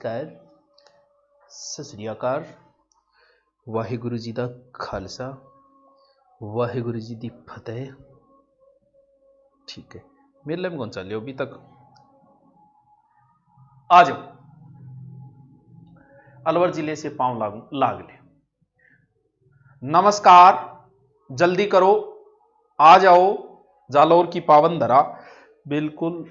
नमस्कार, सत श्री अकाल, वाहिगुरु जी दा खालसा, वाहिगुरु जी दी फतेह। ठीक है, मेले में कौन चल रहे हो अभी तक? आ जाओ, अलवर जिले से पांव लाग ले। नमस्कार, जल्दी करो, आ जाओ, जालौर की पावन धरा। बिल्कुल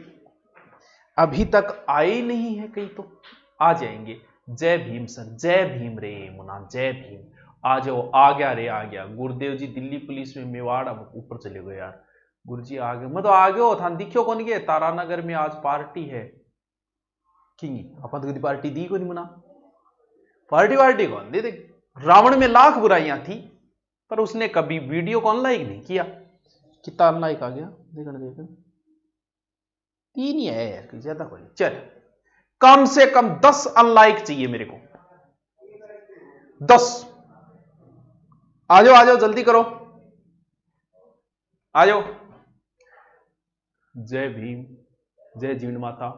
अभी तक आए नहीं है कहीं तो आ जाएंगे। जय भीम सर, जय भीम रे मुना, जय भीम। आ जाओ, आ गया रे, आ गया। गुरुदेव जी दिल्ली पुलिस में मेवाड़ अब ऊपर चले गए यार। गुरु जी आ गए, मैं तो आ गया था, दिखो कौन गए। तारानगर में आज पार्टी है किंग, अपन तो पार्टी दी को नहीं मुना। पार्टी कौन दे दे। रावण में लाख बुराइयां थी पर उसने कभी वीडियो को अनलाइक नहीं किया। कितना अनलाइक आ गया देखना 3 ही है यार, ज्यादा कोई। चल, कम से कम 10 अनलाइक चाहिए मेरे को, 10। आ जाओ जल्दी करो, आ जाओ। जय भीम, जय जीवन माता,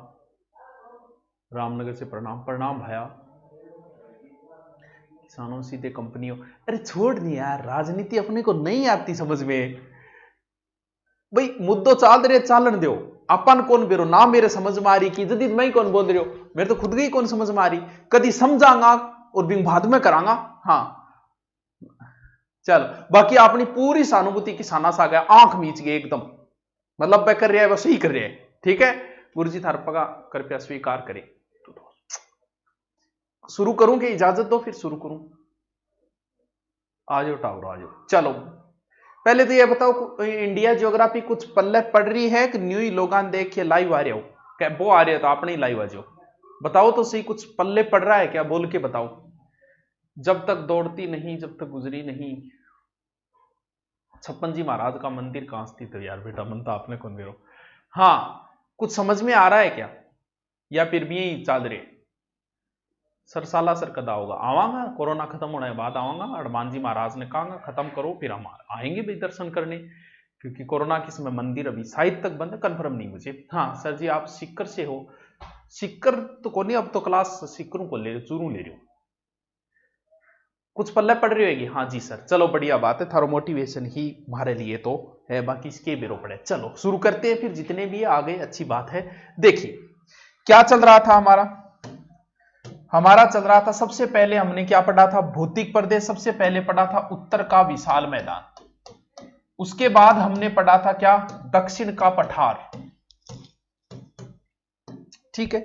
रामनगर से प्रणाम भाया। किसानों सीधे कंपनियों, अरे छोड़ नहीं यार, राजनीति अपने को नहीं आती समझ में भाई। मुद्दों चाल रहे चालन दो, अपन कौन बेरो ना मेरे समझ में आ रही की जदीद मैं कौन बोल रहे हो, मेरे तो खुद गई कौन समझ में आ रही। कभी समझांगा और बिंग बाद में करांगा। हाँ चल, बाकी अपनी पूरी सहानुभूति किसाना सा गया, आंख मीच गए एकदम, मतलब वह कर रहे हैं वह सही कर रहे हैं। ठीक है, गुरु जी थार पगा कृपया स्वीकार करें। शुरू करूं कि इजाजत दो फिर शुरू करूं? आ जाओ टावर, आ जाओ। चलो पहले तो ये बताओ, इंडिया ज्योग्राफी कुछ पल्ले पड़ रही है कि न्यू ही लोगान देख के लाइव आ रहे हो क्या? वो आ रहे हो तो आपने ही लाइव आ जाओ, बताओ तो सही, कुछ पल्ले पड़ रहा है क्या? बोल के बताओ। जब तक दौड़ती नहीं, जब तक गुजरी नहीं। 56 जी महाराज का मंदिर कहां स्थित है यार बेटा? मन तो आपने कौन दे रहो। हाँ, कुछ समझ में आ रहा है क्या या फिर भी यही चल रहे? सरसाला सर कदा होगा? आवांगा, कोरोना खत्म होने के बाद आवांगा। हनुमान जी महाराज ने कहा खत्म करो फिर हम आएंगे भी दर्शन करने, क्योंकि कोरोना के समय मंदिर अभी शायद तक बंद है, कंफर्म नहीं मुझे। हाँ सर जी, आप सिक्कर से हो? सिक्कर तो कौन नहीं, अब तो क्लास सिक्करों को ले रहे, चूरू ले रहे हो। कुछ पल्ले पड़ रही होगी? हाँ जी सर, चलो बढ़िया बात है, थारो मोटिवेशन ही हमारे लिए तो है, बाकी इसके बेरो पड़े। चलो शुरू करते हैं फिर, जितने भी आ गए अच्छी बात है। देखिए क्या चल रहा था हमारा चल रहा था, सबसे पहले हमने क्या पढ़ा था? भौतिक प्रदेश सबसे पहले पढ़ा था उत्तर का विशाल मैदान। उसके बाद हमने पढ़ा था क्या? दक्षिण का पठार। ठीक है,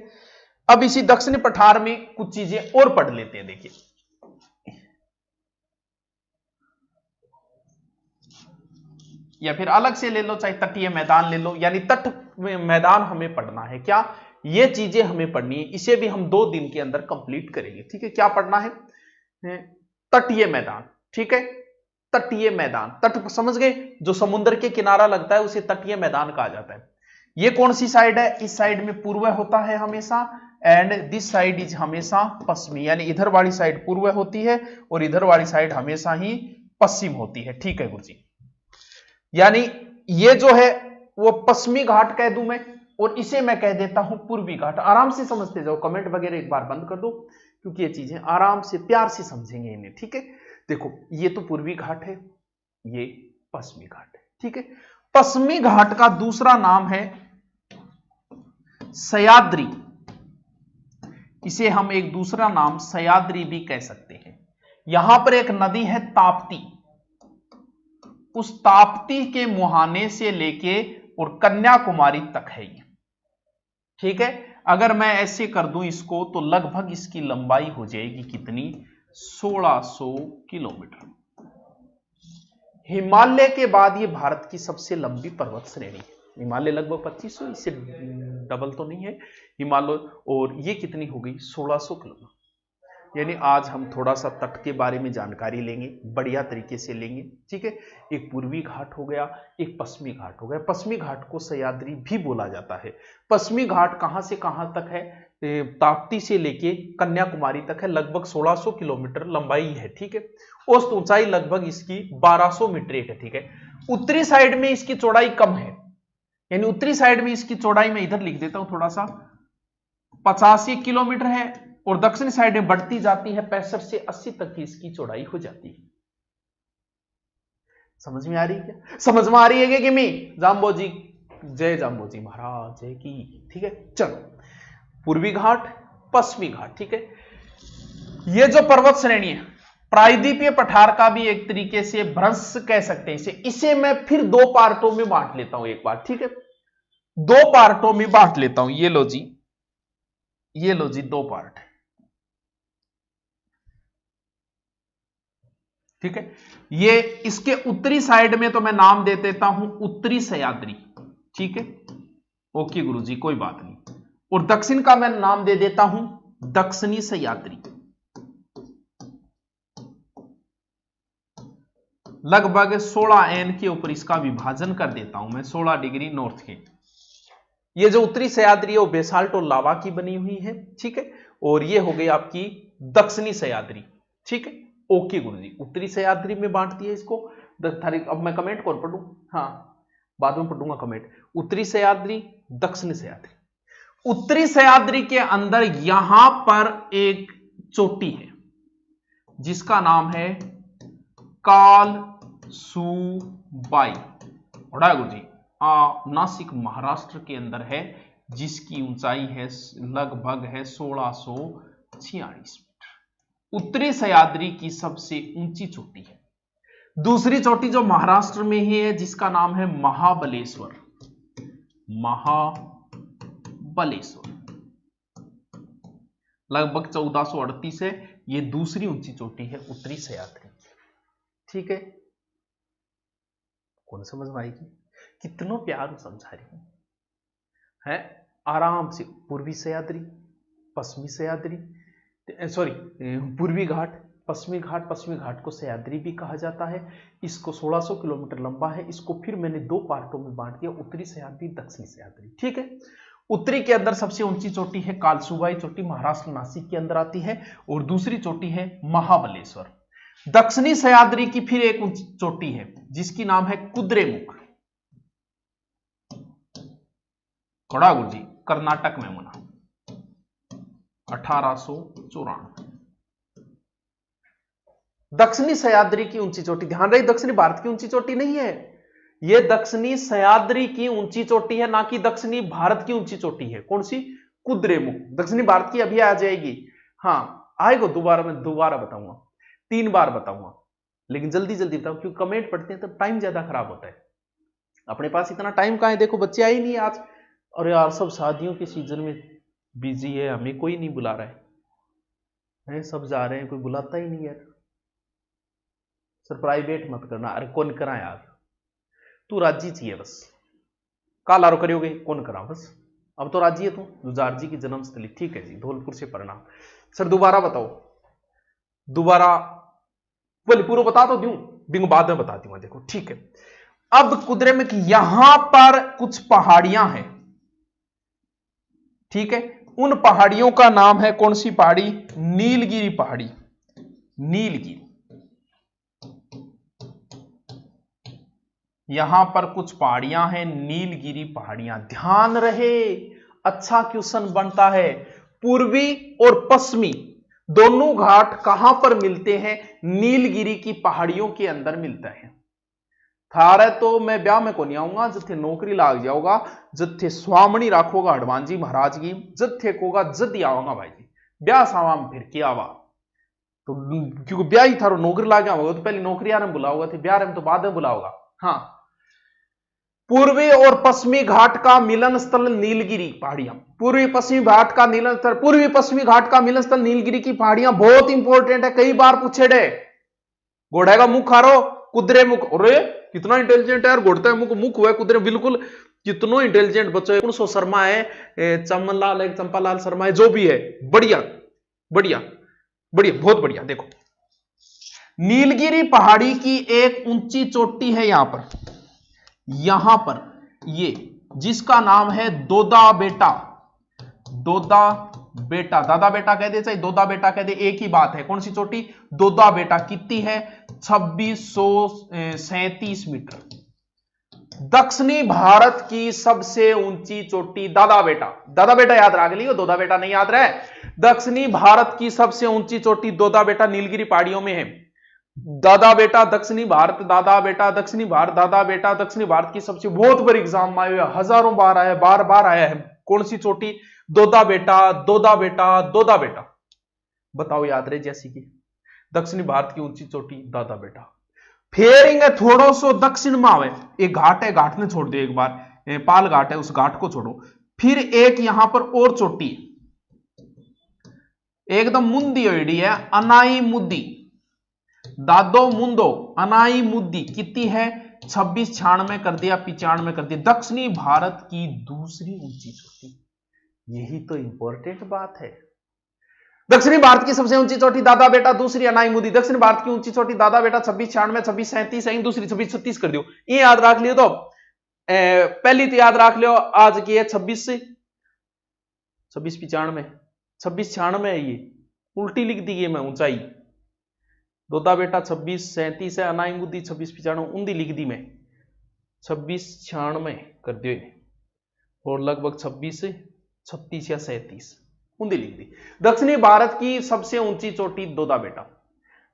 अब इसी दक्षिण पठार में कुछ चीजें और पढ़ लेते हैं। देखिए या फिर अलग से ले लो, चाहे तटीय मैदान ले लो, यानी तट मैदान हमें पढ़ना है। क्या ये चीजें हमें पढ़नी है, इसे भी हम 2 दिन के अंदर कंप्लीट करेंगे। ठीक है, क्या पढ़ना है? तटीय मैदान। ठीक है, तटीय मैदान, तट समझ गए, जो समुद्र के किनारा लगता है उसे तटीय मैदान कहा जाता है। ये कौन सी साइड है? इस साइड में पूर्व होता है हमेशा, एंड दिस साइड इज हमेशा पश्चिमी, यानी इधर वाली साइड पूर्व होती है और इधर वाली साइड हमेशा ही पश्चिम होती है। ठीक है गुरुजी, यानी ये जो है वो पश्चिमी घाट कह दूं मैं, और इसे मैं कह देता हूं पूर्वी घाट। आराम से समझते जाओ, कमेंट वगैरह एक बार बंद कर दो, क्योंकि ये चीजें आराम से प्यार से समझेंगे इन्हें। ठीक है, देखो ये तो पूर्वी घाट है, ये पश्चिमी घाट है। ठीक है, पश्चिमी घाट का दूसरा नाम है सह्याद्री, इसे हम एक दूसरा नाम सह्याद्री भी कह सकते हैं। यहां पर एक नदी है ताप्ती, उस ताप्ती के मुहाने से लेके और कन्याकुमारी तक है ये। ठीक है, अगर मैं ऐसे कर दूं इसको तो लगभग इसकी लंबाई हो जाएगी कितनी? 1600 किलोमीटर। हिमालय के बाद ये भारत की सबसे लंबी पर्वत श्रेणी है। हिमालय लगभग 2500, इससे डबल तो नहीं है हिमालय, और ये कितनी हो गई? 1600 किलोमीटर। यानी आज हम थोड़ा सा तट के बारे में जानकारी लेंगे, बढ़िया तरीके से लेंगे। ठीक है, एक पूर्वी घाट हो गया, एक पश्चिमी घाट हो गया। पश्चिमी घाट को सह्याद्री भी बोला जाता है। पश्चिमी घाट कहां से कहां तक है? ताप्ती से लेके कन्याकुमारी तक है, लगभग 1600 किलोमीटर लंबाई है। ठीक है, औसत ऊंचाई लगभग इसकी 1200 मीटर है। ठीक है, उत्तरी साइड में इसकी चौड़ाई कम है, यानी उत्तरी साइड में इसकी चौड़ाई मैं इधर लिख देता हूं थोड़ा सा, 85 किलोमीटर है, और दक्षिणी साइड में बढ़ती जाती है 65 से 80 तक की इसकी चौड़ाई हो जाती है। समझ में आ रही है क्या? समझ में आ रही है कि नहीं? जाम्बो जी, जय जाम्बो जी महाराज जय की। ठीक है, चलो पूर्वी घाट, पश्चिमी घाट। ठीक है, ये जो पर्वत श्रेणी है प्रायद्वीपीय पठार का भी एक तरीके से भ्रंश कह सकते हैं इसे मैं फिर दो पार्टों में बांट लेता हूं एक बार। ठीक है, दो पार्टों में बांट लेता हूं। ये लो जी, ये लो जी, दो पार्ट। ठीक है, ये इसके उत्तरी साइड में तो मैं नाम दे देता हूं उत्तरी सह्याद्री। ठीक है, ओके गुरुजी, कोई बात नहीं। और दक्षिण का मैं नाम दे देता हूं दक्षिणी सह्याद्री। लगभग 16 एन के ऊपर इसका विभाजन कर देता हूं मैं, 16 डिग्री नॉर्थ के। ये जो उत्तरी सह्याद्री है वो बेसाल्ट और लावा की बनी हुई है। ठीक है, और ये हो गई आपकी दक्षिणी सह्याद्री। ठीक है, ओके गुरुजी, उत्तरी सह्याद्री में बांट दिया इसको। अब मैं कमेंट कौन पढ़ूं? हाँ, बाद में पढ़ूंगा कमेंट। उत्तरी सह्याद्री, दक्षिणी सह्याद्री। उत्तरी सह्याद्री के अंदर यहां पर एक चोटी है जिसका नाम है कालसूबाई। गुरुजी, नासिक महाराष्ट्र के अंदर है, जिसकी ऊंचाई है लगभग है 1646 मीटर। उत्तरी सह्याद्री की सबसे ऊंची चोटी है। दूसरी चोटी जो महाराष्ट्र में ही है जिसका नाम है महाबलेश्वर। महाबलेश्वर लगभग 1438 है। ये दूसरी ऊंची चोटी है उत्तरी सह्याद्री। ठीक है, कौन समझ में आएगी? कितना प्यार समझा रही है आराम से। पूर्वी सह्याद्री, पश्चिमी सह्याद्री, सॉरी पूर्वी घाट, पश्चिमी घाट। पश्चिमी घाट को सह्याद्री भी कहा जाता है। इसको 1600 किलोमीटर लंबा है। इसको फिर मैंने दो पार्टों में बांट दिया, उत्तरी सह्याद्री, दक्षिणी सह्याद्री। ठीक है, उत्तरी के अंदर सबसे ऊंची चोटी है कालसूबाई चोटी, महाराष्ट्र नासिक के अंदर आती है। और दूसरी चोटी है महाबलेश्वर। दक्षिणी सह्याद्री की फिर एक ऊंची चोटी है जिसकी नाम है कुद्रेमुख। गुरु जी, कर्नाटक में बना 1894। दक्षिणी सह्याद्री की ऊंची चोटी, ध्यान रहे दक्षिणी भारत की ऊंची चोटी नहीं है, यह दक्षिणी सह्याद्री की ऊंची चोटी है, ना कि दक्षिणी भारत की ऊंची चोटी है। कौन सी? कुद्रेमुख। दक्षिणी भारत की अभी आ जाएगी। हाँ आएगा, दोबारा मैं दोबारा बताऊंगा, 3 बार बताऊंगा, लेकिन जल्दी जल्दी बताऊं क्योंकि कमेंट पढ़ते हैं तब टाइम ज्यादा खराब होता है। अपने पास इतना टाइम कहां है? देखो बच्चे आए नहीं आज, और यार सब शादियों के सीजन में बिजी है, हमें कोई नहीं बुला रहा है, सब जा रहे हैं, कोई बुलाता ही नहीं यार। सर प्राइवेट मत करना, अरे कौन करा यार, तू राजी चाहिए बस, काल आरो करोगे कौन करा बस। अब तो राजी है तू, जुजार जी की जन्मस्थली। ठीक है जी, धौलपुर से प्रणाम। सर दोबारा बताओ, दोबारा बोले पूरा बता दो, दूं बाद में बता दूंगा। देखो ठीक है, अब कुद्रेमुख यहां पर कुछ पहाड़ियां हैं। ठीक है, उन पहाड़ियों का नाम है कौन सी पहाड़ी? नीलगिरी पहाड़ी। नीलगिरी, यहां पर कुछ पहाड़ियां हैं, नीलगिरी पहाड़ियां। ध्यान रहे, अच्छा क्वेश्चन बनता है। पूर्वी और पश्चिमी दोनों घाट कहां पर मिलते हैं? नीलगिरी की पहाड़ियों के अंदर मिलता है। थारे तो मैं ब्याह में को नहीं आऊंगा, जिथे नौकरी लाग जाऊंगा, जिथे स्वामणी राखोगा हनुमान जी महाराज की, जिथे कोगा जद आवागा भाई जी, ब्याह सावा में फिर क्या आवा। तो क्योंकि ब्याह ही थारो नौकरी लाग होगा तो पहले नौकरी में बुलाओगा, थे ब्याह में तो बाद में बुलाओगा। हाँ, पूर्वी और पश्चिमी घाट का मिलन स्थल नीलगिरी पहाड़ियां। पूर्वी पश्चिमी घाट का मिलन स्थल, पूर्वी पश्चिमी घाट का मिलन स्थल नीलगिरी की पहाड़ियां बहुत इंपॉर्टेंट है, कई बार पूछे डे। घोड़े का मुख हारो कुद्रेमुख, अरे कितना इंटेलिजेंट है यार, घोड़ता है मुख, मुख हुआ कुद्रे, बिल्कुल कितनो इंटेलिजेंट बच्चों है। कौन सो शर्मा है, चमनलाल है, चंपालाल शर्मा है, जो भी है, बढ़िया बढ़िया बढ़िया, बहुत बढ़िया। देखो नीलगिरी पहाड़ी की एक ऊंची चोटी है यहां पर ये, जिसका नाम है दोदा बेटा। दोदा बेटा, दादा बेटा कह दे चाहे दोदा बेटा कह दे, एक ही बात है। कौन सी चोटी? दोदा बेटा। कितनी है? 2637 मीटर। दक्षिणी भारत की सबसे ऊंची चोटी, दादा बेटा याद रख लियो, दोदा बेटा नहीं याद रहे। दक्षिणी भारत की सबसे ऊंची चोटी दोदा बेटा नीलगिरी पहाड़ियों में है। दादा बेटा दक्षिणी भारत, दादा बेटा दक्षिणी भारत, दादा बेटा दक्षिणी भारत की सबसे, बहुत बार एग्जाम में आया, हजारों बार आया, बार बार आया है। कौन सी चोटी? दोदा बेटा, दोदा बेटा, दोदा बेटा। बताओ याद रहे जैसी की दक्षिणी भारत की ऊंची चोटी दादा बेटा। फिर इंगे थोड़ो सो दक्षिण में आवे, एक घाट है, घाट ने छोड़ दो एक बार, पाल घाट है, उस घाट को छोड़ो। फिर एक यहां पर और चोटी एकदम मुंदी हुई है, अनाई मुद्दी, दादो मुंदो अनाई मुद्दी, कितनी है? 26 96 कर दिया, 95 कर दिया। दक्षिणी भारत की दूसरी ऊंची चोटी, यही तो इंपॉर्टेंट बात है। दक्षिणी भारत की सबसे ऊंची चोटी दादा बेटा, दूसरी अनाई मुद्दी। दक्षिण भारत की ऊंची चोटी दादा बेटा 26 96 26 37 है, दूसरी 26 36 कर दियो। ये याद रख लियो। तो पहली तो याद रख लियो आज की है 26 95 26 96 है, ये उल्टी लिख दी है मैं ऊंचाई। दोदा बेटा 26 37 है, अनाई मुद्दी 26 95 ऊंधी लिख दी मैं, 26 96 कर दियो, और लगभग 26 36 या 37 ऊंधी लिख दी। दक्षिणी भारत की सबसे ऊंची चोटी दोदा बेटा,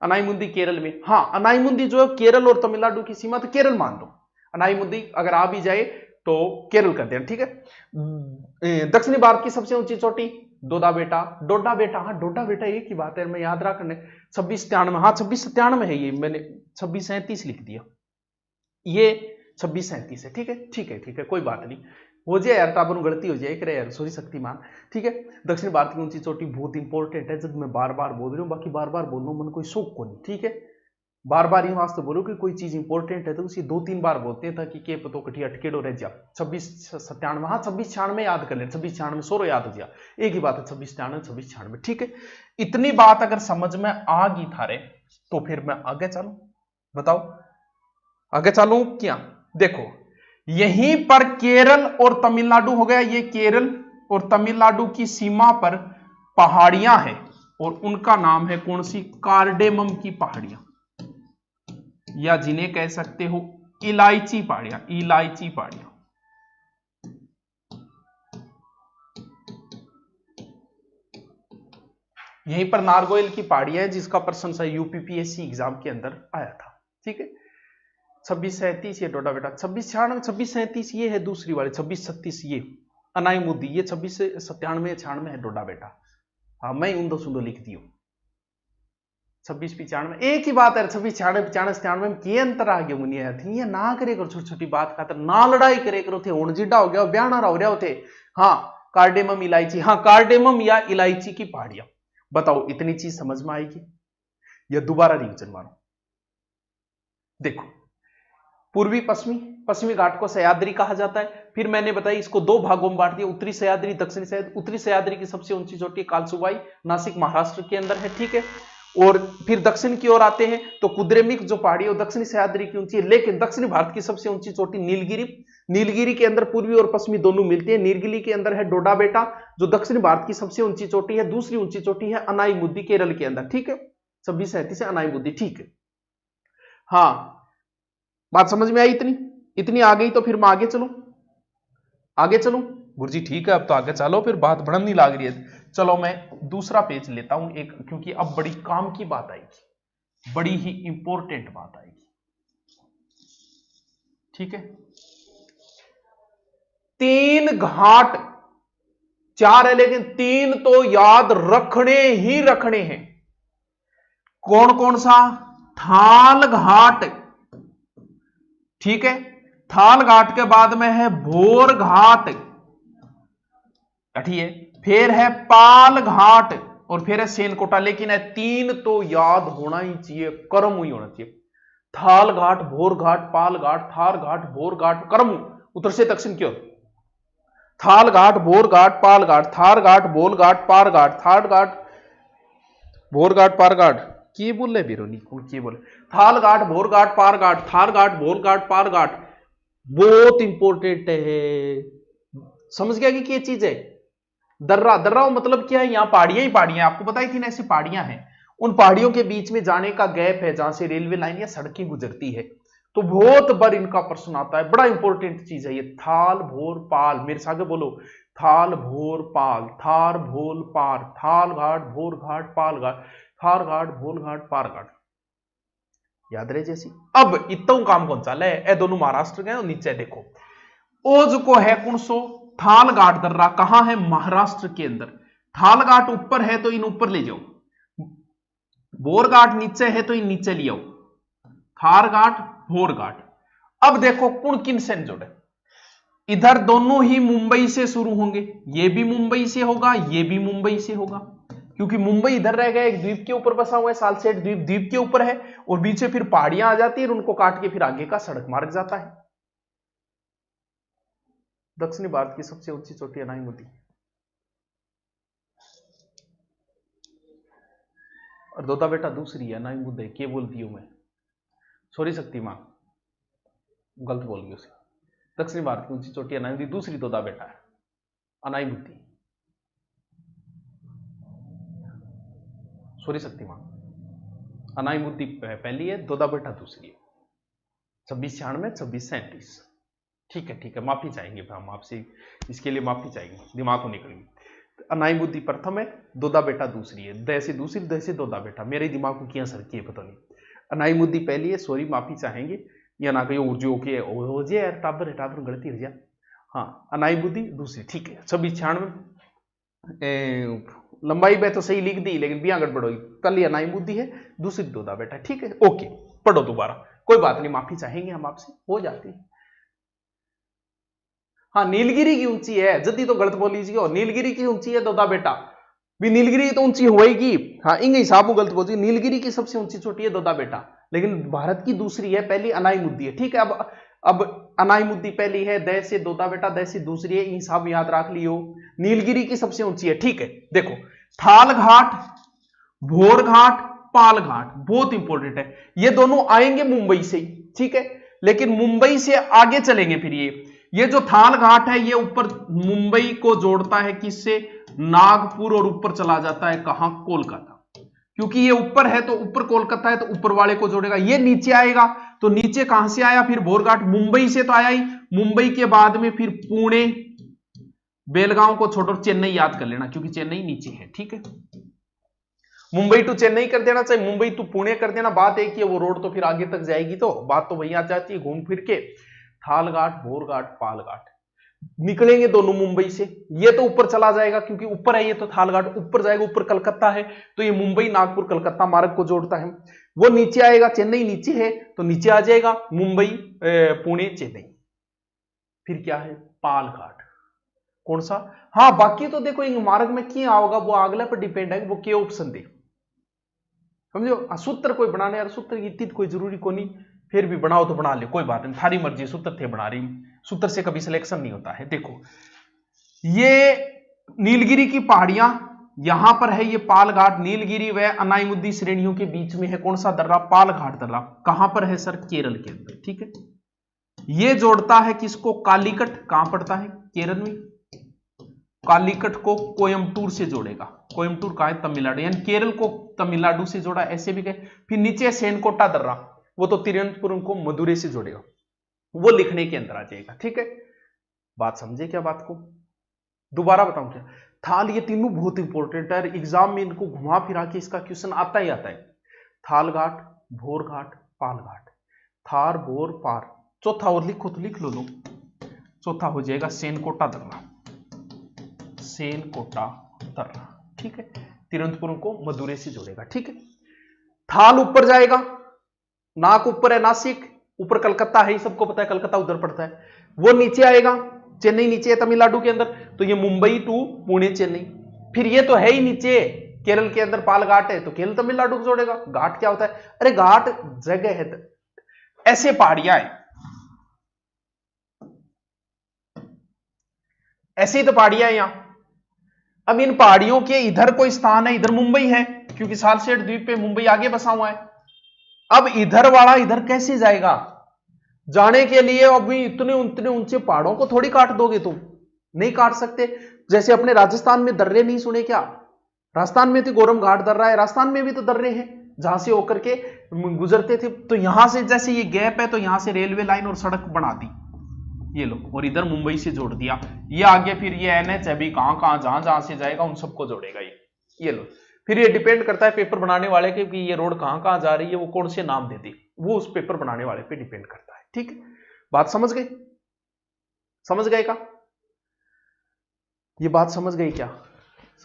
अनाईमुदी केरल में। हाँ, अनाईमुदी जो है केरल और तमिलनाडु की सीमा, तो केरल मान दो। अनाईमुदी अगर आ भी जाए तो केरल कर देना, ठीक है। दक्षिणी भारत की सबसे ऊंची चोटी दोदा बेटा, डोडा बेटा। हाँ, डोडा बेटा एक ही बात है, मैं याद रखने 26 93। हाँ, 26 97 है, ये मैंने 26 37 लिख दिया, ये 26 37 है, ठीक है, ठीक है, ठीक है, कोई बात नहीं, हो जाए यार, टाबर गलती हो जाए, करे यार, सॉरी शक्तिमान, ठीक है। दक्षिण भारत की ऊंची चोटी बहुत इंपॉर्टेंट है, जब मैं बार बार बोल रही हूँ, बाकी बार बार बोलना मन कोई शौक को नहीं, ठीक है। बार बार ये वास्ते बोलो कि कोई चीज इंपॉर्टेंट है तो उसी 2-3 बार बोलते हैं ताकि के पतो कटी अटकेड़ो रह जा। 26 97, हाँ 26 96 याद कर ले, 26 96 सोरो याद हो गया, एक ही बात है, 26 96 26 96, ठीक है। इतनी बात अगर समझ में आ गई थारे तो फिर मैं आगे चलूं, बताओ आगे चलूं क्या? देखो, यहीं पर केरल और तमिलनाडु हो गया, ये केरल और तमिलनाडु की सीमा पर पहाड़ियां हैं और उनका नाम है कौन सी? कार्डेमम की पहाड़ियां, या जिन्हें कह सकते हो इलायची पहाड़ियां, इलायची पहाड़ियां। यहीं पर नारगोयल की पहाड़ियां है जिसका प्रश्न सा यूपीपीएससी एग्जाम के अंदर आया था, ठीक है। 26 37 ये डोडा बेटा, 26 96 26 37 ये है दूसरी वाली, 26 36 ये अनाई मुद्दी, ये 26 97 96 है डोडा बेटा। हाँ, मैं ऊंधो सुंदो लिख दियो, 26 95 एक ही बात है। 26 96 95 97 में क्या अंतर आ गया मुनिया थी, ये ना करे करो छोटी छोटी बात खातर, ना लड़ाई करे करो थे, उड़जिडा हो गया, ब्याना हो रहा होते। हाँ, कार्डेमम इलायची, हाँ कार्डेमम या इलायची की पहाड़ियां। बताओ इतनी चीज समझ में आएगी या दोबारा रिवीजन मारो? देखो, पूर्वी पश्चिमी घाट को सह्याद्री कहा जाता है। फिर मैंने बताया इसको दो भागों में बांट दिया, उत्तरी सह्याद्री, दक्षिणी सह्याद्री। उत्तरी सह्याद्री की सबसे ऊंची चोटी कालसुबाई, नासिक महाराष्ट्र के अंदर है, ठीक है। और फिर दक्षिण की ओर आते हैं तो कुद्रेमुख जो पहाड़ी है दक्षिणी सह्याद्री की ऊंची है, लेकिन दक्षिणी भारत की सबसे ऊंची चोटी नीलगिरी। नीलगिरी के अंदर पूर्वी और पश्चिमी दोनों मिलते हैं। नीलगिरी के अंदर है डोडा बेटा जो दक्षिण भारत की सबसे ऊंची चोटी है। दूसरी ऊंची चोटी है अनाई मुद्दी केरल के अंदर, ठीक है। 26 37 है अनाई मुद्दी, ठीक है। हाँ, बात समझ में आई? इतनी आ गई तो फिर मैं आगे चलूं गुरुजी, ठीक है, अब तो आगे चलो, फिर बात बढ़न नहीं लग रही है। चलो मैं दूसरा पेज लेता हूं एक, क्योंकि अब बड़ी काम की बात आएगी, बड़ी ही इंपॉर्टेंट बात आएगी, ठीक है। 3 घाट 4 है लेकिन 3 तो याद रखने ही रखने हैं। कौन कौन सा? थाल घाट, ठीक है। थाल घाट के बाद में है भोर घाट, ठीक है। फिर है पाल घाट और फिर है सेनकोटा। लेकिन है 3 तो याद होना ही चाहिए, कर्म ही होना चाहिए। थाल घाट, भोर घाट, पाल घाट, थार घाट, भोर घाट, कर्म, उत्तर से दक्षिण की ओर। थाल घाट, भोर घाट, पाल घाट, थार घाट, भोल घाट, पार घाट, थार घाट, भोर घाट, पार घाट, की बोले बिरोनी की बोले? थाल घाट, भोर घाट, पार घाट, थार घाट, भोल घाट, पार घाट, बहुत इंपॉर्टेंट है। समझ गया कि ये चीज है? दर्रा मतलब क्या है? यहां पहाड़ियां ही पहाड़ियां, आपको बताई थी ना ऐसी पहाड़ियां हैं। उन पहाड़ियों के बीच में जाने का गैप है जहां से रेलवे लाइन या सड़कें गुजरती है, तो बहुत बार इनका प्रश्न आता है, बड़ा इंपॉर्टेंट चीज है ये। थाल भोर पाल, मेरे साथ बोलो, थाल भोर पाल, थार भोल पार, थाल घाट भोर घाट पाल घाट, थार घाट भोल घाट पार घाट, याद रहे जैसी। अब इतना काम कौन चाल है, ए दोनों महाराष्ट्र के नीचे देखो, ओज को है कौन सो, थाल घाट दर्रा कहां है, महाराष्ट्र के अंदर। थाल घाट ऊपर है तो इन ऊपर ले जाओ, बोर घाट नीचे है तो इन नीचे ले आओ, थार घाट भोर घाट। अब देखो कौन किन से जोड़े, इधर दोनों ही मुंबई से शुरू होंगे, ये भी मुंबई से होगा, ये भी मुंबई से होगा, क्योंकि मुंबई इधर रह गया, एक द्वीप के ऊपर बसा हुआ है, सालसेट द्वीप द्वीप के ऊपर है, और बीच से फिर पहाड़ियां आ जाती है और उनको काट के फिर आगे का सड़क मार्ग जाता है। दक्षिणी भारत की सबसे ऊंची चोटी अनाई मुद्दी, और दोता बेटा दूसरी है अनाई मुद्दे, के बोलती हूं मैं, सॉरी शक्तिमान, गलत बोल गई उसे। दक्षिणी भारत की ऊंची चोटी अनाई मुद्दी दूसरी दोदा बेटा है, अनाई मुद्दी, सॉरी शक्तिमान, अनाई मुद्दी पहली है, दोदा बेटा दूसरी है। 2696 2637, ठीक है, माफी चाहेंगे हम आपसे, इसके लिए माफी चाहेंगे, दिमाग को निकल गई। अनाई बुद्धि प्रथम है, दोदा बेटा दूसरी है, द से दूसरी, द से दोदा बेटा, मेरे दिमाग को क्या सर किए पता नहीं। अनाई बुद्धि पहली है, सॉरी माफी चाहेंगे, या ना कहीं ऊर्जो के हो जाए यार, टाबर गलती हो जाए। हाँ, अनाई बुद्धि दूसरी, ठीक है। 2696 लंबाई में तो सही लिख दी, लेकिन बिया गड़बड़ होगी, पहली अनाई बुद्धि है, दूसरी दोदा बेटा, ठीक है, ओके। पढ़ो दोबारा, कोई बात नहीं, माफी चाहेंगे हम आपसे, हो जाती है। हाँ, नीलगिरी की ऊंची है, जल्दी तो गलत बोल लीजिए, नीलगिरी की ऊंची है दोदा बेटा, भी नीलगिरी तो ऊंची होएगी। हाँ, इंगे हिसाब गलत बोल, नीलगिरी की सबसे ऊंची चोटी है दोदा बेटा, लेकिन भारत की दूसरी है, पहली अनाई मुद्दी है, ठीक है। अब अनाई मुद्दी पहली है, द से दोदा बेटा, द से दूसरी है, हिसाब याद रख लियो। नीलगिरी की सबसे ऊंची है, ठीक है। देखो, थाल घाट, भोर घाट, पाल घाट, बहुत इंपॉर्टेंट है, ये दोनों आएंगे मुंबई से, ठीक है, लेकिन मुंबई से आगे चलेंगे फिर ये जो थाल घाट है, ये ऊपर मुंबई को जोड़ता है किससे, नागपुर, और ऊपर चला जाता है कहां, कोलकाता, क्योंकि ये ऊपर है तो ऊपर कोलकाता है तो ऊपर वाले को जोड़ेगा। ये नीचे आएगा तो नीचे कहां से आया, फिर भोरघाट मुंबई से तो आया ही, मुंबई के बाद में फिर पुणे, बेलगांव को छोड़कर चेन्नई याद कर लेना, क्योंकि चेन्नई नीचे है, ठीक है। मुंबई टू चेन्नई कर देना, चाहे मुंबई टू पुणे कर देना, बात एक ही है, वो रोड तो फिर आगे तक जाएगी, तो बात तो वही आ जाती है घूम फिर के। थालघाट, भोरघाट, पालघाट निकलेंगे दोनों मुंबई से, ये तो ऊपर चला जाएगा क्योंकि ऊपर है, ये तो थालघाट ऊपर जाएगा, ऊपर कलकत्ता है तो ये मुंबई नागपुर कलकत्ता मार्ग को जोड़ता है। वो नीचे आएगा, चेन्नई नीचे है तो नीचे आ जाएगा मुंबई, पुणे, चेन्नई। फिर क्या है, पालघाट, कौन सा, हाँ बाकी तो देखो इन मार्ग में क्या आओगा वो अगला पर डिपेंड है, वो के ऑप्शन दे, समझो। सूत्र कोई बनाने यार, सूत्र की इतनी कोई जरूरी को नहीं, फिर भी बनाओ तो बना ले, कोई बात नहीं, थारी मर्जी, सूत्र थे बना रही, सूत्र से कभी सिलेक्शन नहीं होता है। देखो, ये नीलगिरी की पहाड़ियां यहां पर है, ये पालघाट, नीलगिरी व अनाईमुद्दी श्रेणियों के बीच में है कौन सा दर्रा, पालघाट दर्रा, कहां पर है सर, केरल के अंदर, ठीक है। ये जोड़ता है किसको, कालीकट, कहां पड़ता है, केरल में, कालीकट को कोयम्बटूर से जोड़ेगा, कोयम्बटूर का है तमिलनाडु, यानी केरल को तमिलनाडु से जोड़ा, ऐसे भी कहे। फिर नीचे सेनकोटा दर्रा, वो तो तिरुवनंतपुरम को मदुरै से जोड़ेगा, वो लिखने के अंदर आ जाएगा, ठीक है। बात समझे क्या बात को, दोबारा बताऊं क्या, थाल, ये तीनों बहुत इंपॉर्टेंट है, एग्जाम में इनको घुमा फिरा के इसका क्वेश्चन आता ही आता है। थालघाट, भोरघाट, पालघाट, थार, भोर, पार, चौथा और लिखो तो लिख लो लोग, चौथा हो जाएगा सेनकोटा दर्रा, सेनकोटा दर्रा, ठीक है, तिरुवनंतपुरम को मदुरै से जोड़ेगा, ठीक है। थाल ऊपर जाएगा, नाक ऊपर है, नासिक ऊपर, कलकत्ता है, सबको पता है कलकत्ता उधर पड़ता है। वो नीचे आएगा, चेन्नई नीचे है तमिलनाडु के अंदर, तो ये मुंबई टू पुणे, चेन्नई। फिर ये तो है ही नीचे केरल के अंदर, पालघाट है तो केरल तमिलनाडु को जोड़ेगा। घाट क्या होता है, अरे घाट जगह है, ऐसे पहाड़ियां है, ऐसे ही तो पहाड़ियां है यहां। अब इन पहाड़ियों के इधर कोई स्थान है, इधर मुंबई है, क्योंकि सालसेट द्वीप पे मुंबई आगे बसा हुआ है। अब इधर वाला इधर कैसे जाएगा, जाने के लिए अभी इतने उतने ऊंचे पहाड़ों को थोड़ी काट दोगे तुम, नहीं काट सकते। जैसे अपने राजस्थान में दर्रे नहीं सुने क्या, राजस्थान में तो गोरम घाट दर्रा है, राजस्थान में भी तो दर्रे हैं, जहां से होकर के गुजरते थे। तो यहां से जैसे ये गैप है तो यहां से रेलवे लाइन और सड़क बना दी, ये लो, और इधर मुंबई से जोड़ दिया। ये आगे फिर ये एनएच है भी, कहां कहां जहां जहां से जाएगा उन सबको जोड़ेगा ये लो। फिर ये डिपेंड करता है पेपर बनाने वाले के कि ये रोड कहां कहां जा रही है, वो कौन से नाम दे दे, वो उस पेपर बनाने वाले पे डिपेंड करता है। ठीक है, बात समझ गई? समझ गए का? ये बात समझ गई क्या?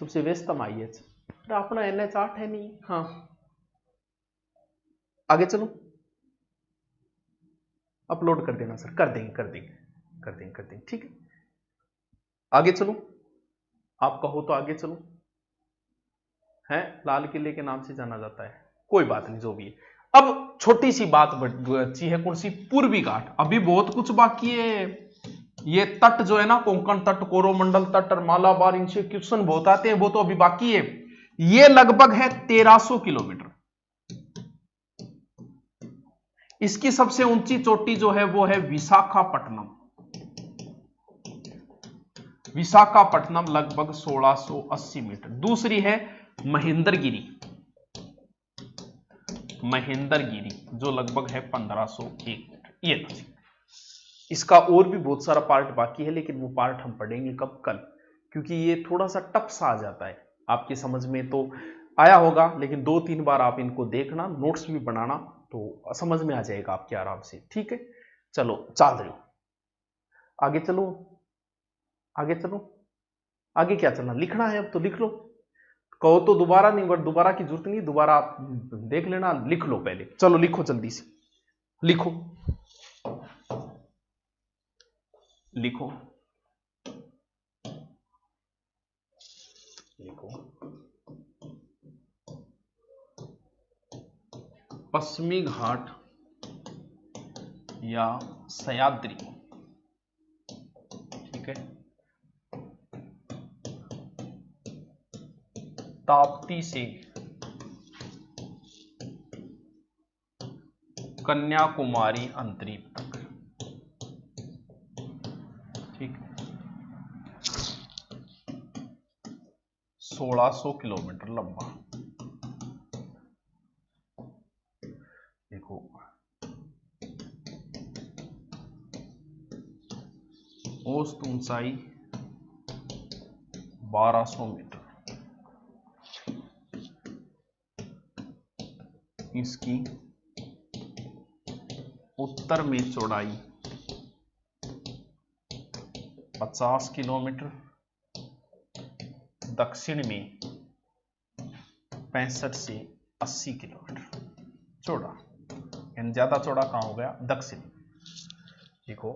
सबसे व्यस्तम आईएच अपना एनएच 8 है नहीं। हाँ, आगे चलो, अपलोड कर देना सर। कर देंगे कर देंगे कर देंगे कर देंगे, ठीक है। आगे चलो, आप कहो तो आगे चलो। है लाल किले के नाम से जाना जाता है, कोई बात नहीं, जो भी है। अब छोटी सी बात बची है, कौन सी? पूर्वी घाट। अभी बहुत कुछ बाकी है। ये तट जो है ना, कोंकण तट, कोरोमंडल तट और मालाबार, इनसे क्वेश्चन बहुत आते हैं, वो तो अभी बाकी है। ये लगभग है 1300 किलोमीटर। इसकी सबसे ऊंची चोटी जो है वो है विशाखापट्टनम। विशाखापट्टनम लगभग 1680 मीटर। दूसरी है महेंद्रगिरी, महेंद्रगिरी जो लगभग है 1501 मीटर। ये ना, इसका और भी बहुत सारा पार्ट बाकी है, लेकिन वो पार्ट हम पढ़ेंगे कब? कल, क्योंकि ये थोड़ा सा टफ सा आ जाता है। आपकी समझ में तो आया होगा, लेकिन 2-3 बार आप इनको देखना, नोट्स भी बनाना, तो समझ में आ जाएगा आपके आराम से। ठीक है, चलो चल रहे हो, आगे चलो, आगे चलो। आगे क्या चलना? लिखना है अब तो लिख लो। कहो तो दोबारा नहीं, बट दोबारा की जरूरत नहीं, दोबारा आप देख लेना, लिख लो पहले। चलो लिखो जल्दी से, लिखो लिखो लिखो। पश्चिमी घाट या सह्याद्री, ठीक है, ताप्ती से कन्याकुमारी अंतरीप तक, ठीक, 1600 किलोमीटर लंबा। देखो, औसत ऊंचाई 1200 मीटर, इसकी उत्तर में चौड़ाई 50 किलोमीटर, दक्षिण में 65 से 80 किलोमीटर चौड़ा। यानी ज्यादा चौड़ा कहां हो गया? दक्षिण। देखो,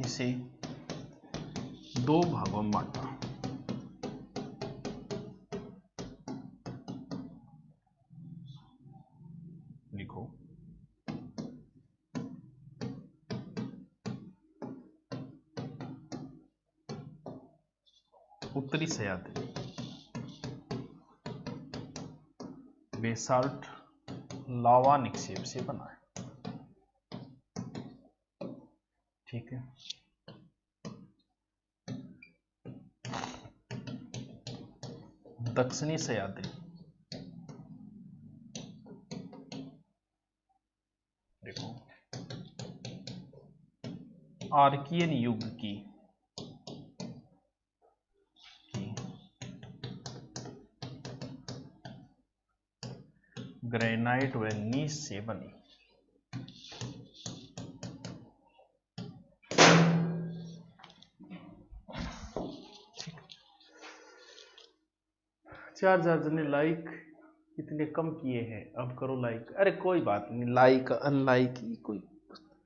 इसे 2 भागों में बांटा। लिखो, उत्तरी सह्याद्री बेसाल्ट लावा निक्षेप से बना है, ठीक है। दक्षिणी सह्याद्री देखो, आर्कियन युग की ग्रेनाइट व नीस से बनी। चार जन ने लाइक इतने कम किए हैं, अब करो लाइक। अरे कोई बात नहीं, लाइक अनलाइक कोई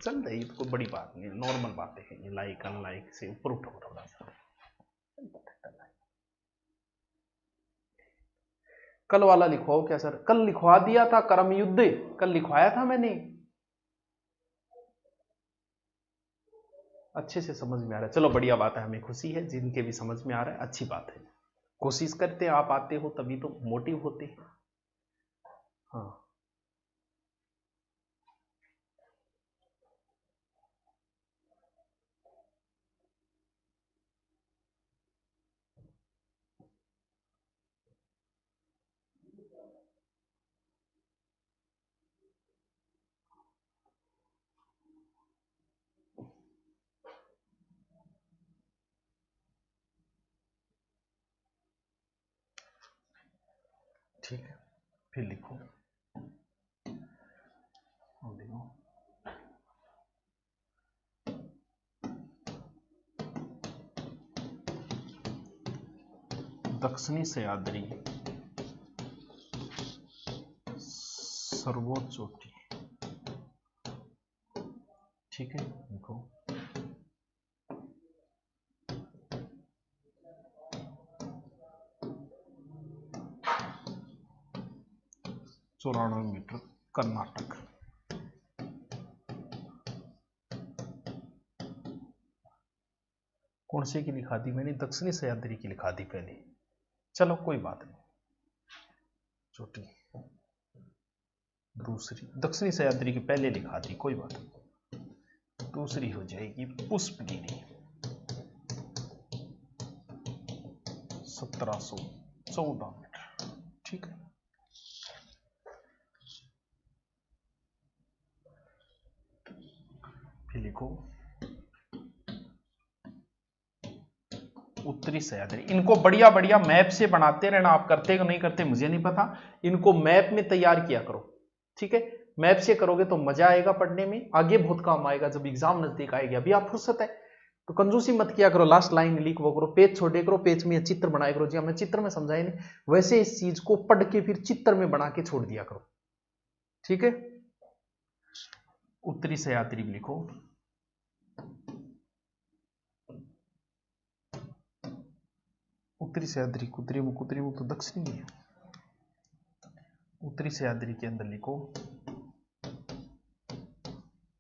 चल रही है, कोई बड़ी बात नहीं, नॉर्मल बातें हैं ये। लाइक अनलाइक से ऊपर उठो थोड़ा सा। कल वाला लिखवाओ क्या सर? कल लिखवा दिया था कर्म युद्ध, कल लिखवाया था मैंने। अच्छे से समझ में आ रहा है, चलो बढ़िया बात है, हमें खुशी है जिनके भी समझ में आ रहा है, अच्छी बात है। कोशिश करते हैं, आप आते हो तभी तो मोटिव होते हैं। हाँ, फिर लिखो, देखो दक्षिणी सह्याद्री सर्वोच्च चोटी, ठीक है। देखो 94 मीटर, कर्नाटक। कौन से की लिखा दी मैंने? दक्षिणी सह्याद्री की लिखा दी पहले। चलो कोई बात नहीं, चोटी दूसरी, दक्षिणी सह्याद्री की पहले लिखा दी, कोई बात नहीं। दूसरी हो जाएगी पुष्पगिरी 1714 मीटर, ठीक है। फिर लिखो उत्तरी सह्याद्री। इनको बढ़िया बढ़िया मैप से बनाते रहना, आप करते कि नहीं करते मुझे नहीं पता, इनको मैप में तैयार किया करो, ठीक है। मैप से करोगे तो मजा आएगा पढ़ने में, आगे बहुत काम आएगा जब एग्जाम नजदीक आएगी। अभी आप फुर्सत है तो कंजूसी मत किया करो, लास्ट लाइन लिख वो करो, पेज छोड़े करो, पेज में चित्र बनाया करो। जी हमें चित्र में समझाए नहीं, वैसे इस चीज को पढ़ के फिर चित्र में बना के छोड़ दिया करो, ठीक है। उत्तरी सह्याद्री लिखो, उत्तरी सह्याद्री कुद्रेमुख तो दक्षिणी है। उत्तरी सह्याद्री के अंदर लिखो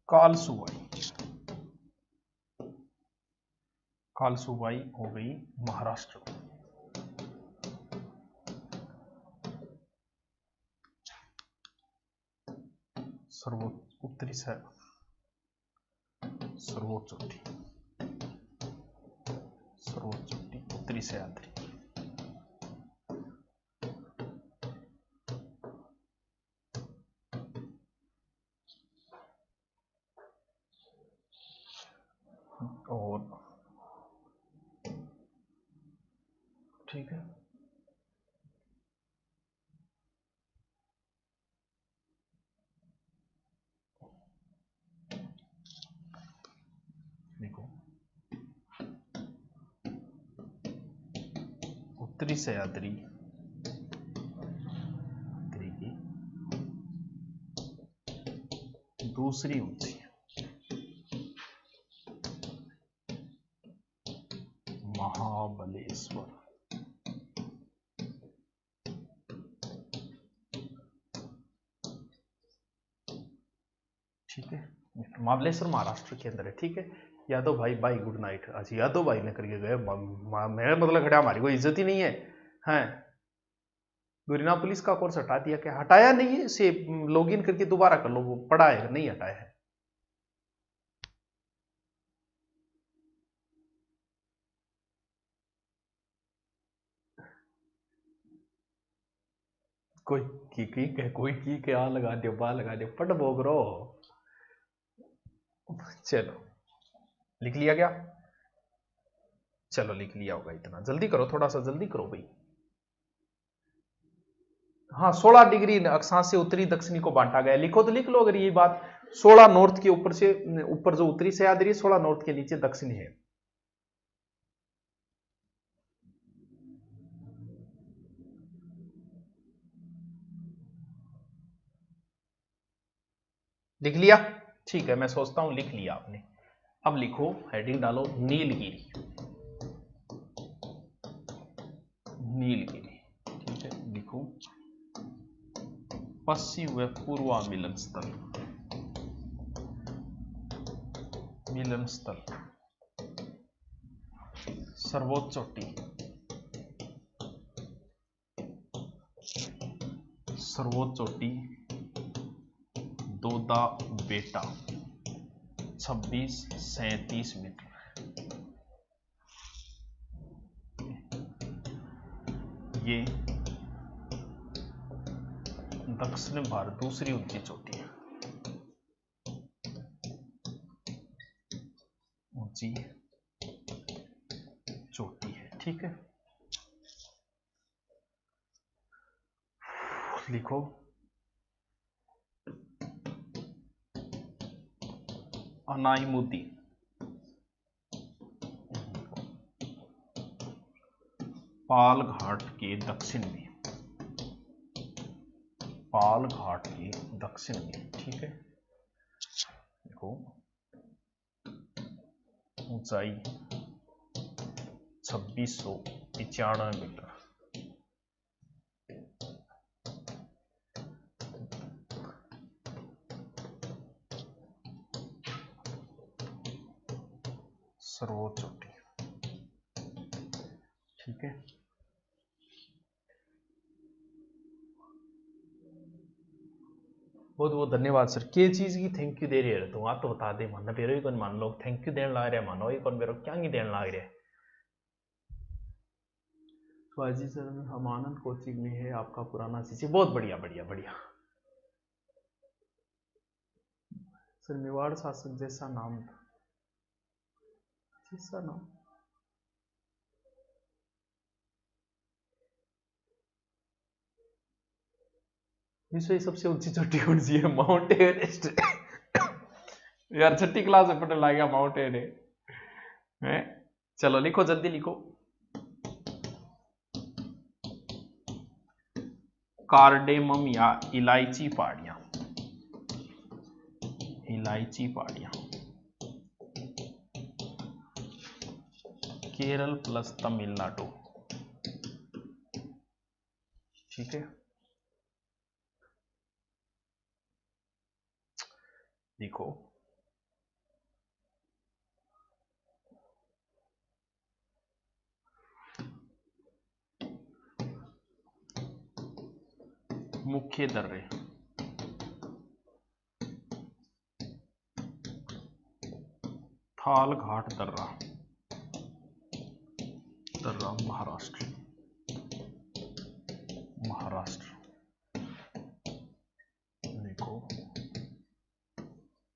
कालसुबाई। कालसुबाई हो गई महाराष्ट्र। सर्वोच्च उत्तरी सर्वोच्च चोटी, सर्वोच्च चोटी उत्तरी सह्याद्री। और ठीक है, देखो उत्तरी सह्याद्री की दूसरी ऊंची महाबलेश्वर, ठीक है। महाबलेश्वर महाराष्ट्र के अंदर है, ठीक है। यादव भाई बाई गुड नाइट। अच्छा यादव भाई ने करके गए, मेरा मतलब खड़ा, हमारी कोई इज्जत ही नहीं है, हैं। गुरीना पुलिस का कोर्स हटा दिया क्या? हटाया नहीं है, से लॉगिन करके दोबारा कर लो, वो पड़ा है, नहीं हटाया है। कोई की कोई की आ लगा दो, बा लगा दो, पट बोगरो। चलो लिख लिया क्या? चलो लिख लिया होगा, इतना जल्दी करो, थोड़ा सा जल्दी करो भाई। हाँ 16 डिग्री अक्षांश से उत्तरी दक्षिणी को बांटा गया, लिखो तो लिख लो अगर ये बात। 16 नॉर्थ के ऊपर से, ऊपर जो उत्तरी सह्याद्री, 16 नॉर्थ के नीचे दक्षिणी है। लिख लिया? ठीक है, मैं सोचता हूं लिख लिया आपने। अब लिखो, हेडिंग डालो नीलगिरी। नीलगिरी, ठीक है। लिखो पश्चिम व पूर्वा मिलन स्थल, मिलन स्थल सर्वोच्च चोटी, सर्वोच्च चोटी दोदा बेटा 2637 मीटर। ये दक्षिण भारत दूसरी ऊंची चोटी है, ऊंची चोटी है, ठीक है। लिखो अनाईमुद्दीन पाल घाट के दक्षिण में, पाल घाट के दक्षिण में, ठीक है। देखो ऊंचाई 2695 मीटर, सर्वोच्च चोटी, ठीक है। बहुत बहुत धन्यवाद सर। के चीज की थैंक यू दे रहे हो तो आप तो बता दे, मानना पेरो ही कौन मान लो थैंक यू देने लग रहा है, मानो ही कौन पेरो क्या नहीं देने लग रहा है। स्वाजी सर हम आनंद कोचिंग में है, आपका पुराना शिष्य। बहुत बढ़िया बढ़िया बढ़िया सर। मेवाड़ शासक जैसा नाम, जैसा नाम विश्व की सबसे ऊंची चोटी कौन सी है? Mount Everest. यार छठी क्लास में पढ़ने लग गया माउंट एवरेस्ट। चलो लिखो जल्दी लिखो। कार्डेमम या इलायची पहाड़ियां, इलायची पहाड़ियां केरल प्लस तमिलनाडु, ठीक है। देखो मुख्य दर्रे, थाल घाट दर्रा, दर्रा महाराष्ट्र, महाराष्ट्र। देखो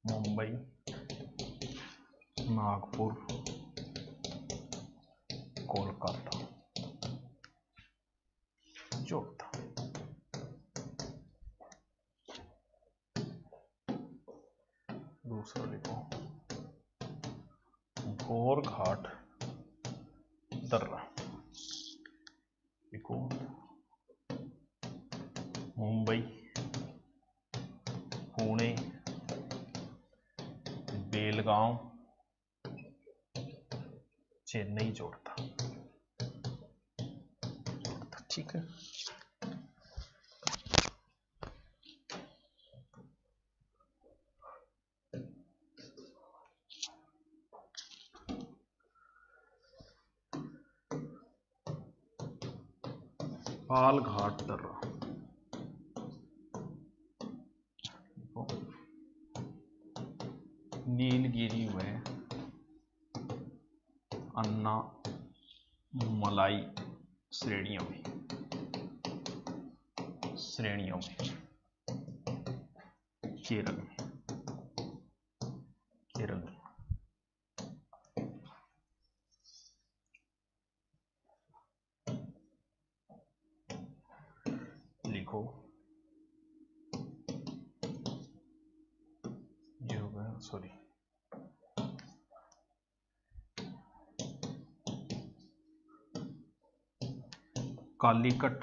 मुंबई, नागपुर, कोलकाता, जोधपुर। दूसरा लिखो घोर घाट दर्रा, देखो मुंबई, पुणे, बेलगांव, चेन्नई जोड़ता, ठीक है। पाल घाट दर्रा, नीलगिरी व अन्नामलाई श्रेणियों में, श्रेणियों में केरल में, केरल में। लिखो सॉरी कालीकट,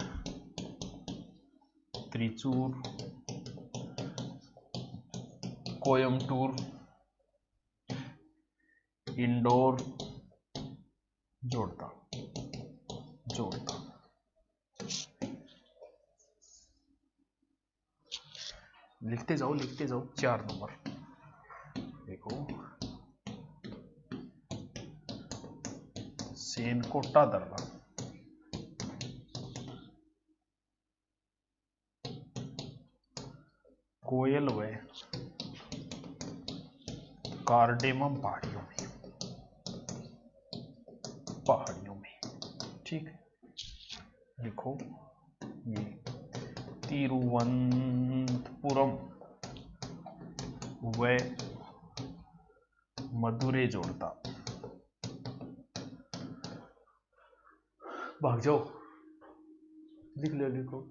त्रिचूर, कोयम्बटूर, इंदौर, जोड़ता, जोड़ता। लिखते जाओ लिखते जाओ। 4 नंबर देखो सेनकोटा दर्रा, कोयल व कार्डेमम पहाड़ियों में, पहाड़ियों में, ठीक है। लिखो ये तिरुवनंतपुरम व मदुरै जोड़ता। भाग जाओ लिख लो, लिखो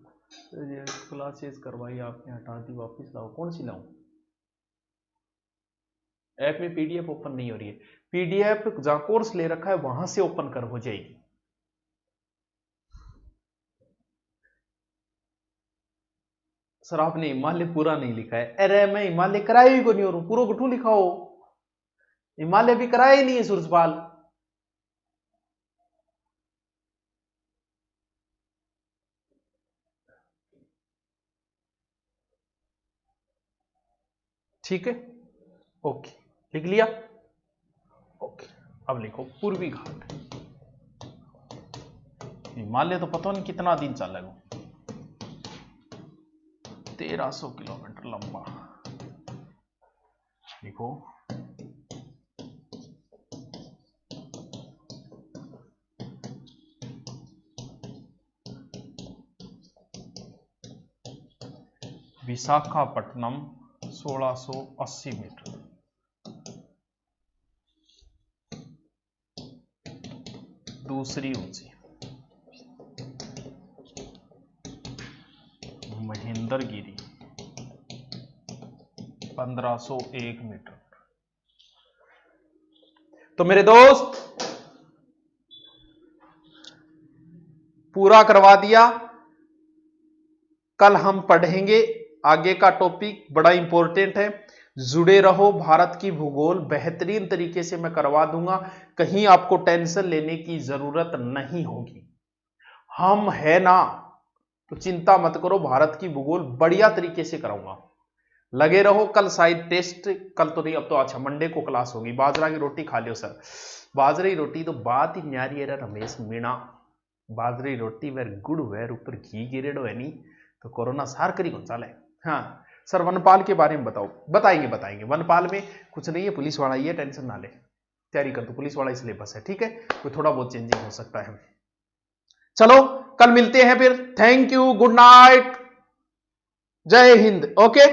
क्लासेस करवाई आपने, हटा दी, वापस लाओ। कौन सी लाऊं? ऐप में पीडीएफ ओपन नहीं हो रही है। पीडीएफ जहां कोर्स ले रखा है वहां से ओपन कर हो जाएगी। सर आपने हिमालय पूरा नहीं लिखा है। अरे मैं हिमालय कराया ही को नहीं, और पूरा गुठू लिखा हो। हिमालय भी कराया ही नहीं है सूरजपाल। ठीक है, ओके, लिख लिया। ओके, अब लिखो पूर्वी घाट। हिमालय तो पता नहीं कितना दिन चलेगा, 1300 किलोमीटर लंबा। लिखो विशाखापट्टनम 1680 मीटर। दूसरी ऊंची महेंद्रगिरी 1501 मीटर। तो मेरे दोस्त पूरा करवा दिया। कल हम पढ़ेंगे आगे का टॉपिक, बड़ा इंपॉर्टेंट है। जुड़े रहो, भारत की भूगोल बेहतरीन तरीके से मैं करवा दूंगा, कहीं आपको टेंशन लेने की जरूरत नहीं होगी। हम है ना, तो चिंता मत करो, भारत की भूगोल बढ़िया तरीके से कराऊंगा। लगे रहो। कल शायद टेस्ट, कल तो नहीं, अब तो अच्छा मंडे को क्लास होगी। बाजरा की रोटी खा लियो सर। बाजरे की रोटी तो बात ही न्यारी है रमेश मीणा। बाजरे की रोटी वेर गुड़ वेर ऊपर घी गिरेडो है नहीं तो कोरोना सार करी कौन चाले। हाँ सर, वनपाल के बारे में बताओ। बताएंगे। वनपाल में कुछ नहीं है, पुलिस वाला ही है, टेंशन ना ले, तैयारी कर दो, पुलिस वाला ही सिलेबस है। ठीक है, कोई थोड़ा बहुत चेंजिंग हो सकता है। चलो कल मिलते हैं फिर। थैंक यू, गुड नाइट, जय हिंद। ओके।